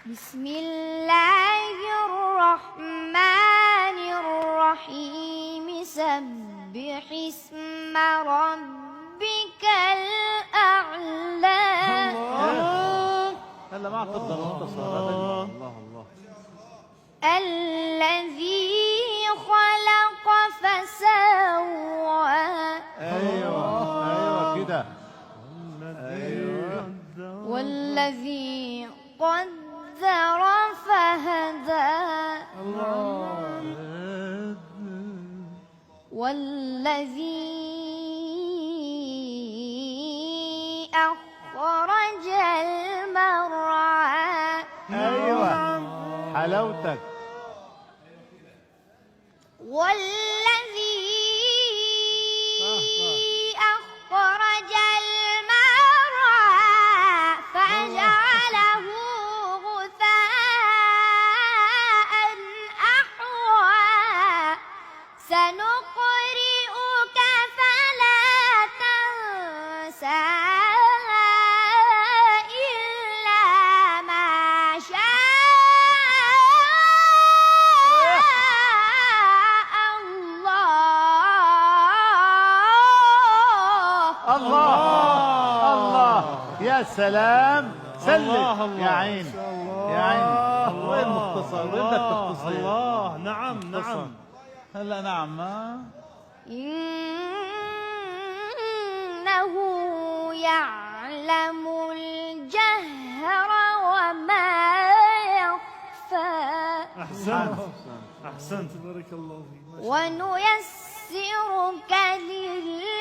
بسم الله الرحمن الرحيم سبح اسم ربك الأعلى. هلا ما اعتقد الله الله الذي خلق فسوى. ايوه كده. ايوه. والذي قدر فهدى. والذي أخرج المرعى. ايوه حلاوتك. والذي أخرج المرعى فجعله غثاء أحوى. سنقرئك فلا تنسى إلا ما شاء الله يا سلام. سلم يا عيني يا عيني. وين مختصر؟ وين بدك تختصر؟ الله نعم نعم. هلا نعم. إنه يعلم الجهر وما يخفى. أحسنت بارك الله فيك. ونيسرك لليسرى.